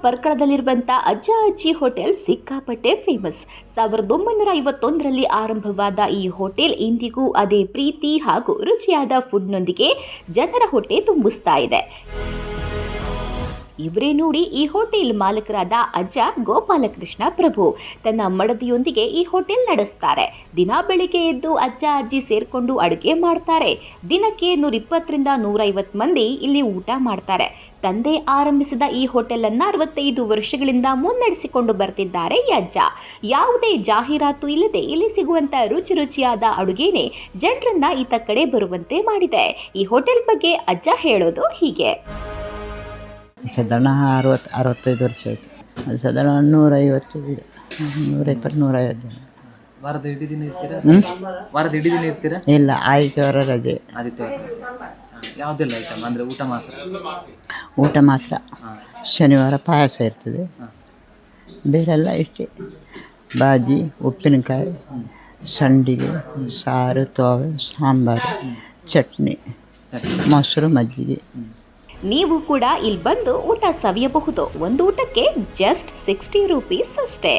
ಪರ್ಕಳದಲ್ಲಿರುವಂಥ ಅಜ್ಜ ಅಜ್ಜಿ ಹೋಟೆಲ್ ಸಿಕ್ಕಾಪಟ್ಟೆ ಫೇಮಸ್. 1951ರಲ್ಲಿ ಆರಂಭವಾದ ಈ ಹೋಟೆಲ್ ಇಂದಿಗೂ ಅದೇ ಪ್ರೀತಿ ಹಾಗೂ ರುಚಿಯಾದ ಫುಡ್ನೊಂದಿಗೆ ಜನರ ಹೊಟ್ಟೆ ತುಂಬಿಸ್ತಾ ಇದೆ. ಇವರೇ ನೋಡಿ ಈ ಹೋಟೆಲ್ ಮಾಲಕರಾದ ಅಜ್ಜ ಗೋಪಾಲಕೃಷ್ಣ ಪ್ರಭು. ತನ್ನ ಮಡದಿಯೊಂದಿಗೆ ಈ ಹೋಟೆಲ್ ನಡೆಸ್ತಾರೆ. ದಿನ ಬೆಳಿಗ್ಗೆ ಎದ್ದು ಅಜ್ಜ ಅಜ್ಜಿ ಸೇರ್ಕೊಂಡು ಅಡುಗೆ ಮಾಡ್ತಾರೆ. ದಿನಕ್ಕೆ 120ರಿಂದ 150 ಮಂದಿ ಇಲ್ಲಿ ಊಟ ಮಾಡ್ತಾರೆ. ತಂದೆ ಆರಂಭಿಸಿದ ಈ ಹೋಟೆಲನ್ನು 65 ವರ್ಷಗಳಿಂದ ಮುನ್ನಡೆಸಿಕೊಂಡು ಬರ್ತಿದ್ದಾರೆ ಈ ಅಜ್ಜ. ಯಾವುದೇ ಜಾಹೀರಾತು ಇಲ್ಲದೆ ಇಲ್ಲಿ ಸಿಗುವಂತ ರುಚಿಯಾದ ಅಡುಗೆನೇ ಜನರನ್ನ ಈತ ಕಡೆ ಬರುವಂತೆ ಮಾಡಿದೆ. ಈ ಹೋಟೆಲ್ ಬಗ್ಗೆ ಅಜ್ಜ ಹೇಳೋದು ಹೀಗೆ. ಸಾಧಾರಣ 65 ವರ್ಷ ಆಯಿತು. ಅದು ಸಾಧಾರಣ 150 ಜನ. ವಾರದ ಇಡೀ ದಿನ ಇರ್ತೀರಾ? ಇಲ್ಲ, ಆದಿತ್ಯವಾರ ರಜೆ. ಯಾವುದೆಲ್ಲ ಐಟಮ್ ಅಂದರೆ ಊಟ ಮಾತ್ರ. ಶನಿವಾರ ಪಾಯಸ ಇರ್ತದೆ, ಬೇರೆಲ್ಲ ಇಷ್ಟೇ. ಬಾಜಿ, ಉಪ್ಪಿನಕಾಯಿ, ಸಂಡಿಗೆ, ಸಾರು, ತೋವೆ, ಸಾಂಬಾರು, ಚಟ್ನಿ, ಮೊಸರು, ಮಜ್ಜಿಗೆ. ನೀವು ಕೂಡ ಇಲ್ಲಿ ಬಂದು ಊಟ ಸವಿಯಬಹುದು. ಒಂದು ಊಟಕ್ಕೆ ಜಸ್ಟ್ 60 ರೂಪೀಸ್ ಅಷ್ಟೇ.